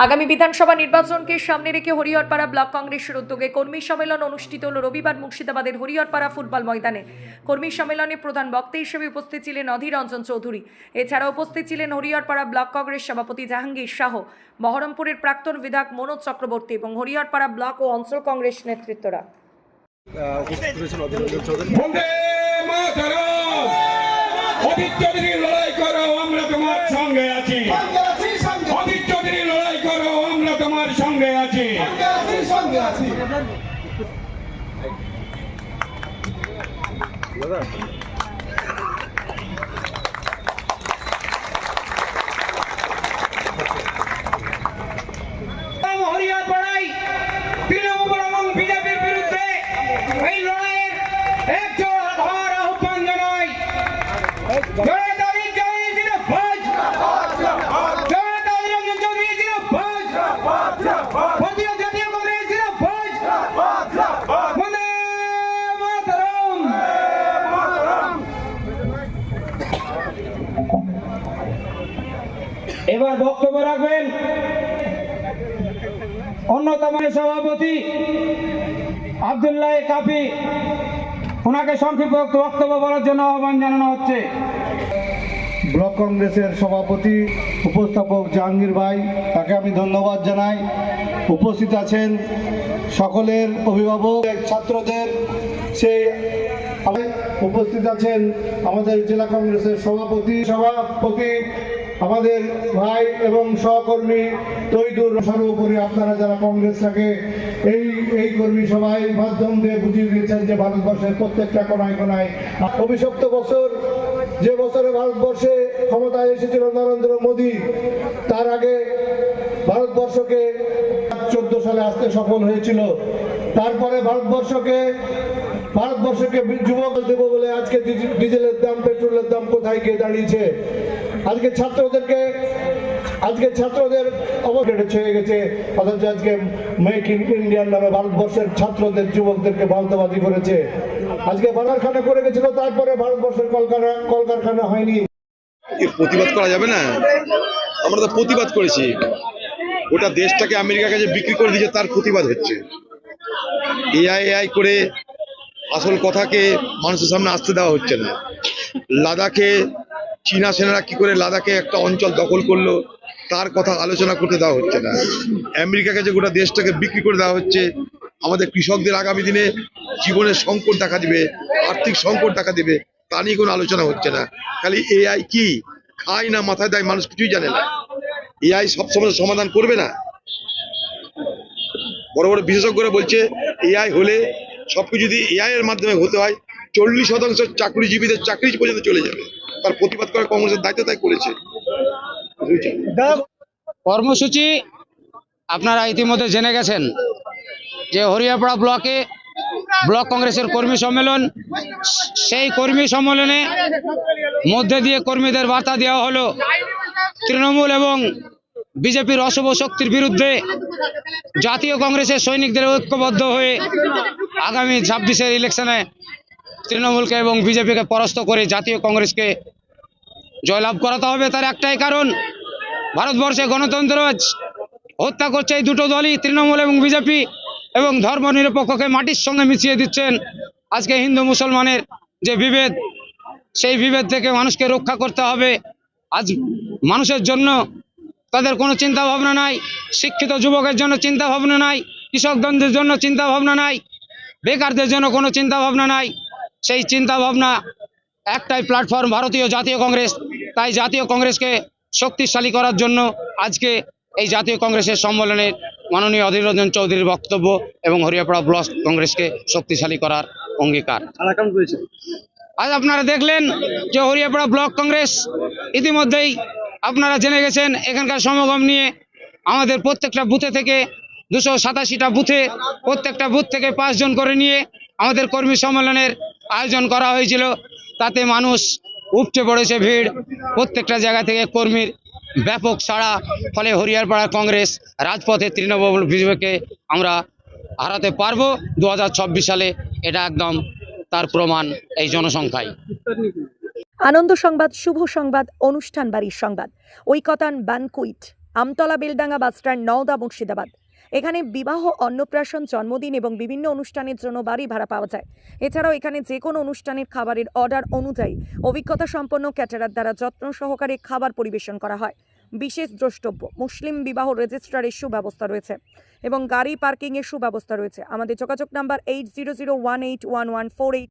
আগামী বিধানসভা নির্বাচনকে সামনে রেখে হরিহরপাড়া ব্লক কংগ্রেসের উদ্যোগে কর্মী সম্মেলন অনুষ্ঠিত হল রবিবার মুর্শিদাবাদের হরিহরপাড়া ফুটবল ময়দানে। কর্মী সম্মেলনে প্রধান বক্তা হিসেবে উপস্থিত ছিলেন অধীর রঞ্জন চৌধুরী। এছাড়া উপস্থিত ছিলেন হরিহরপাড়া ব্লক কংগ্রেস সভাপতি জাহাঙ্গীর শাহ, বহরমপুরের প্রাক্তন বিধায়ক মনোজ চক্রবর্তী এবং হরিহরপাড়া ব্লক ও অঞ্চল কংগ্রেস নেতৃত্বরা। লড়াই করো, আমরা তোমার সঙ্গে আছি। লড়াই করো, আমরা তোমার সঙ্গে আছি। হরিহরপাড়ায় তৃণমূল এবং বিজেপির বিরুদ্ধে এই লড়াইয়ের একজোড় হাত আহ্বান জানাই। এবার বক্তব্য রাখবেন অন্যতম সভাপতি আব্দুল্লাহ কাফি। ওনাকে সংক্ষিপ্ত বক্তব্য বলার জন্য আহ্বান জানানো হচ্ছে। ব্লক কংগ্রেসের সভাপতি উপস্থাপক জাহাঙ্গীর ভাই, তাকে আমি ধন্যবাদ জানাই। উপস্থিত আছেন সকলের অভিভাবক, ছাত্রদের, সেই উপস্থিত আছেন আমাদের জেলা কংগ্রেসের সভাপতি আমাদের ভাই এবং সহকর্মী তৈদুর। সর্বোপরি আপনারা যারা কংগ্রেসটাকে এই কর্মী সভায় মাধ্যম দিয়ে বুঝিয়ে দিয়েছেন যে ভারতবর্ষের প্রত্যেকটা কোনায় কোনায় অভিশপ্ত বছর, যে বছরে ভারতবর্ষে ক্ষমতায় এসেছিল নরেন্দ্র মোদী, তার আগে ভারতবর্ষকে 14 সালে আসতে সফল হয়েছিল। তারপরে ভারতবর্ষকে যুবক দেব বলে আজকে ডিজেলের দাম, পেট্রোলের দাম কোথায় গিয়ে দাঁড়িয়েছে। আজকে ছাত্রদের অবহেলা হয়ে গেছে, অথচ আজকে মেক ইন ইন্ডিয়ার নামে ভারতবর্ষের ছাত্রদের, যুবকদেরকে ভারতবাদী করেছে। আজকে বানারখানা করে গেছিল, তারপরে ভারতবর্ষের কলকারখানা হয়নি। প্রতিবাদ করা যাবে না? আমরা তো প্রতিবাদ করেছি। গোটা দেশটাকে আমেরিকার কাছে বিক্রি করে দিয়েছে, তার প্রতিবাদ হচ্ছে। এআই করে আসল কথাকে মানুষের সামনে আসতে দেওয়া হচ্ছে না। লাদাখে চীনা সেনারা কি করে লাদাখে একটা অঞ্চল দখল করলো, তার কথা আলোচনা করতে দেওয়া হচ্ছে না। আমেরিকার কাছে গোটা দেশটাকে বিক্রি করে দেওয়া হচ্ছে। আমাদের কৃষকদের আগামী দিনে জীবনের সংকট দেখা দিবে, আর্থিক সংকট দেখা দিবে, তা নিয়ে কোনো আলোচনা হচ্ছে না। খালি এআই কি খায় না মাথায় দেয়, মানুষ কিছুই জানে না। এআই সবসময় সমাধান করবে না। বড় বড় বিশেষজ্ঞরা বলছে এআই হলে সবকিছু যদি এআই এর মাধ্যমে হতে হয়, 40% চাকরিজীবীদের চাকরি পর্যন্ত চলে যাবে। তার প্রতিবাদ করার কংগ্রেসের দায়িত্ব তাই করেছে। কর্মসূচি আপনারা ইতিমধ্যে জেনে গেছেন যে হরিহরপাড়া ব্লকে ব্লক কংগ্রেসের কর্মী সম্মেলন। সেই কর্মী সম্মেলনে মধ্যে দিয়ে কর্মীদের বার্তা দেওয়া হলো তৃণমূল এবং বিজেপির অশুভ শক্তির বিরুদ্ধে জাতীয় কংগ্রেসের সৈনিকদের ঐক্যবদ্ধ হয়ে আগামী 26-এর ইলেকশনে তৃণমূলকে এবং বিজেপিকে পরাস্ত করে জাতীয় কংগ্রেসকে জয়লাভ করাতে হবে। তার একটাই কারণ, ভারতবর্ষে গণতন্ত্র হত্যা করছে এই দুটো দলই, তৃণমূল এবং বিজেপি, এবং ধর্মনিরপেক্ষকে মাটির সঙ্গে মিশিয়ে দিচ্ছেন। আজকে হিন্দু মুসলমানের যে বিভেদ, সেই বিভেদ থেকে মানুষকে রক্ষা করতে হবে। আজ মানুষের জন্য তাদের কোনো চিন্তা ভাবনা নাই, শিক্ষিত যুবকের জন্য চিন্তা ভাবনা নাই, কৃষকদের জন্য চিন্তা ভাবনা নাই, বেকারদের জন্য কোনো চিন্তা ভাবনা নাই। সেই চিন্তা ভাবনা একটাই প্ল্যাটফর্ম, ভারতীয় জাতীয় কংগ্রেস। তাই জাতীয় কংগ্রেসকে শক্তিশালী করার জন্য আজকে এই জাতীয় কংগ্রেসের সম্মেলনে মাননীয় অধীর রঞ্জন চৌধুরীর বক্তব্য এবং হরিহরপাড়া ব্লক কংগ্রেসকে শক্তিশালী করার অঙ্গীকার। আজ আপনারা দেখলেন যে হরিহরপাড়া ব্লক কংগ্রেস ইতিমধ্যেই আপনারা জেনে গেছেন, এখানকার সমাগম নিয়ে আমাদের প্রত্যেকটা বুথে থেকে 287টা বুথে প্রত্যেকটা বুথ থেকে 5 জন করে নিয়ে আমাদের কর্মী সম্মেলনের আয়োজন করা হয়েছিল। তাতে মানুষ উপচে পড়েছে, ভিড়, প্রত্যেকটা জায়গা থেকে কর্মীর ব্যাপক সাড়া। ফলে হরিহরপাড়া কংগ্রেস রাজপথে তৃণমূল বিজেপিকে আমরা হারাতে পারবো 2024 সালে। এটা একদম তার প্রমাণ এই জনসংখ্যায়। আনন্দ সংবাদ, শুভ সংবাদ, অনুষ্ঠান বাড়ির সংবাদ, ঐকতান বানকুইট। আমতলা বেলডাঙ্গা বাসস্ট্যান্ড, নওদা, মুর্শিদাবাদ। এখানে বিবাহ, অন্নপ্রাশন, জন্মদিন এবং বিভিন্ন অনুষ্ঠানের জন্য বাড়ি ভাড়া পাওয়া যায়। এছাড়াও এখানে যে কোনো অনুষ্ঠানের খাবারের অর্ডার অনুযায়ী অভিজ্ঞতা সম্পন্ন ক্যাটারার দ্বারা যত্ন সহকারে খাবার পরিবেশন করা হয়। বিশেষ দ্রষ্টব্য, মুসলিম বিবাহ রেজিস্ট্রারের সুব্যবস্থা রয়েছে এবং গাড়ি পার্কিংয়ের সুব্যবস্থা রয়েছে। আমাদের যোগাযোগ নাম্বার 80018114